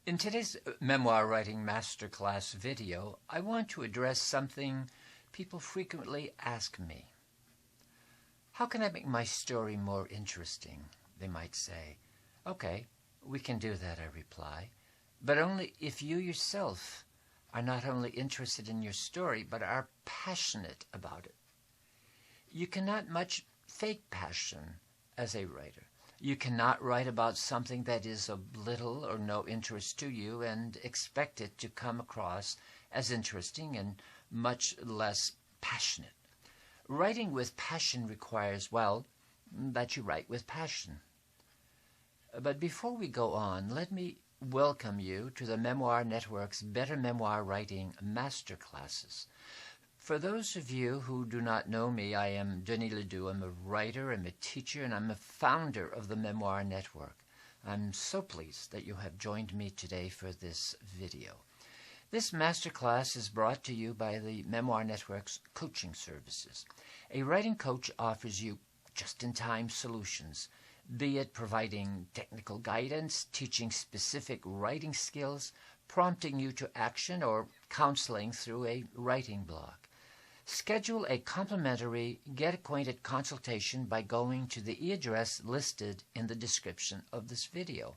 In today's Memoir Writing Master Class video, I want to address something people frequently ask me. How can I make my story more interesting? They might say. Okay, we can do that, I reply, but only if you yourself are not only interested in your story, but are passionate about it. You cannot much fake passion as a writer. You cannot write about something that is of little or no interest to you and expect it to come across as interesting and much less passionate. Writing with passion requires, well, that you write with passion. But before we go on, let me welcome you to the Memoir Network's Better Memoir Writing Master Classes. For those of you who do not know me, I am Denis Ledoux. I'm a writer, I'm a teacher, and I'm a founder of the Memoir Network. I'm so pleased that you have joined me today for this video. This masterclass is brought to you by the Memoir Network's coaching services. A writing coach offers you just-in-time solutions, be it providing technical guidance, teaching specific writing skills, prompting you to action, or counseling through a writing block. Schedule a complimentary Get Acquainted consultation by going to the e-address listed in the description of this video.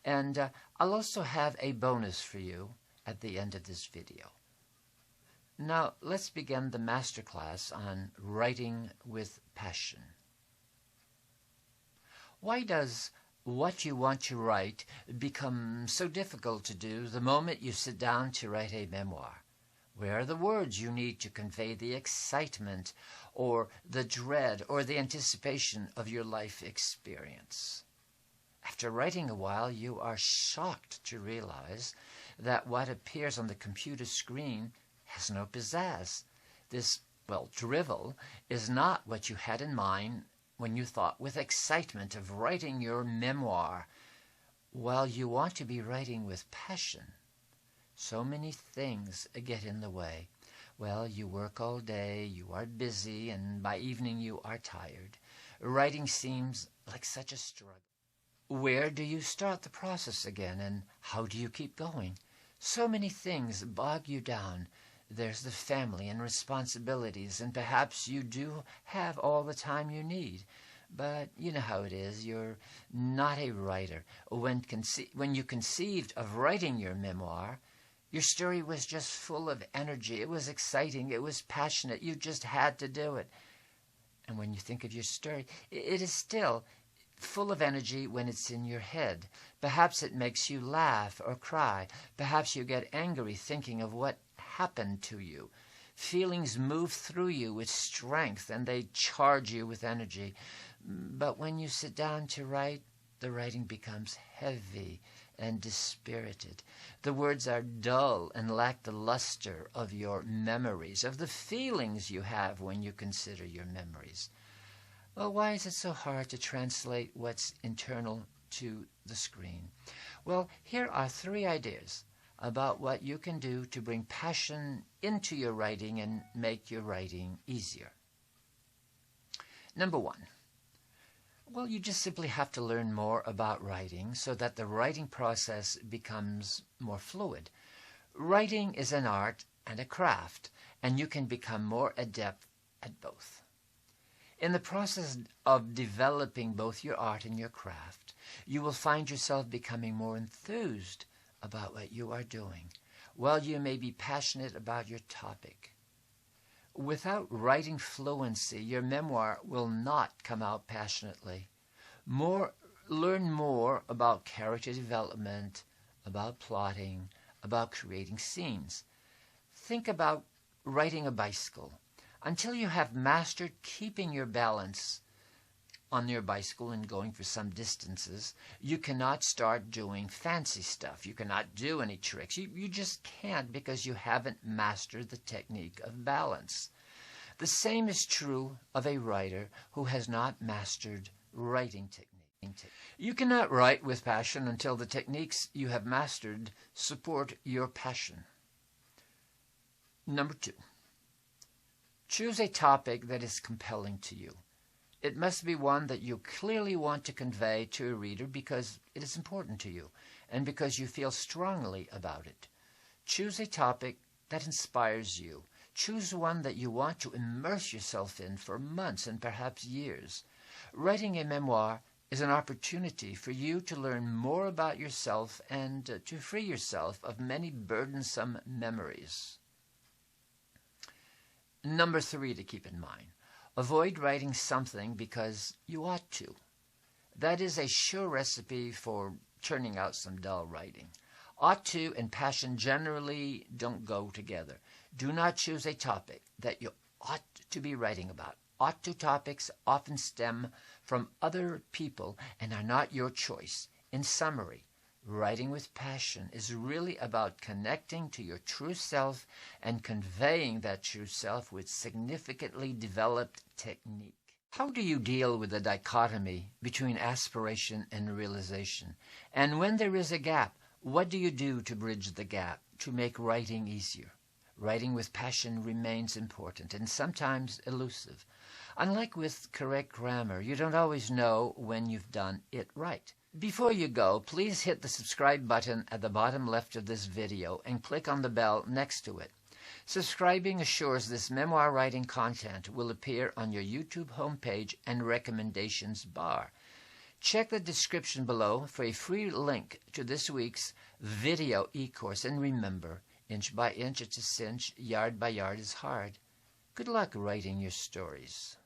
And I'll also have a bonus for you at the end of this video. Now, let's begin the masterclass on writing with passion. Why does what you want to write become so difficult to do the moment you sit down to write a memoir? Where are the words you need to convey the excitement or the dread or the anticipation of your life experience? After writing a while, you are shocked to realize that what appears on the computer screen has no pizzazz. This, drivel is not what you had in mind when you thought with excitement of writing your memoir. While you want to be writing with passion, so many things get in the way. Well, you work all day, you are busy, and by evening you are tired. Writing seems like such a struggle. Where do you start the process again, and how do you keep going? So many things bog you down. There's the family and responsibilities, and perhaps you do have all the time you need. But you know how it is. You're not a writer. When you conceived of writing your memoir, your story was just full of energy. It was exciting. It was passionate. You just had to do it. And when you think of your story, it is still full of energy when it's in your head. Perhaps it makes you laugh or cry. Perhaps you get angry thinking of what happened to you. Feelings move through you with strength and they charge you with energy. But when you sit down to write, the writing becomes heavy and dispirited. The words are dull and lack the luster of your memories, of the feelings you have when you consider your memories. Well, why is it so hard to translate what's internal to the screen? Well, here are 3 ideas about what you can do to bring passion into your writing and make your writing easier. Number 1. Well, you just simply have to learn more about writing so that the writing process becomes more fluid. Writing is an art and a craft, and you can become more adept at both. In the process of developing both your art and your craft, you will find yourself becoming more enthused about what you are doing, while you may be passionate about your topic. Without writing fluency, your memoir will not come out passionately. Learn more about character development, about plotting, about creating scenes. Think about riding a bicycle. Until you have mastered keeping your balance on your bicycle and going for some distances, you cannot start doing fancy stuff. You cannot do any tricks. You just can't because you haven't mastered the technique of balance. The same is true of a writer who has not mastered writing technique. You cannot write with passion until the techniques you have mastered support your passion. Number 2. Choose a topic that is compelling to you. It must be one that you clearly want to convey to a reader because it is important to you. and because you feel strongly about it. Choose a topic that inspires you. Choose one that you want to immerse yourself in for months and perhaps years. Writing a memoir is an opportunity for you to learn more about yourself and to free yourself of many burdensome memories. Number 3 to keep in mind. Avoid writing something because you ought to. That is a sure recipe for churning out some dull writing. Ought to and passion generally don't go together. Do not choose a topic that you ought to be writing about. Ought to topics often stem from other people and are not your choice. In summary, writing with passion is really about connecting to your true self and conveying that true self with significantly developed technique. How do you deal with the dichotomy between aspiration and realization? And when there is a gap, what do you do to bridge the gap, to make writing easier? Writing with passion remains important and sometimes elusive. Unlike with correct grammar, you don't always know when you've done it right. Before you go, please hit the subscribe button at the bottom left of this video and click on the bell next to it. Subscribing assures this memoir writing content will appear on your YouTube homepage and recommendations bar. Check the description below for a free link to this week's video e-course. And remember, inch by inch it's a cinch, yard by yard is hard. Good luck writing your stories.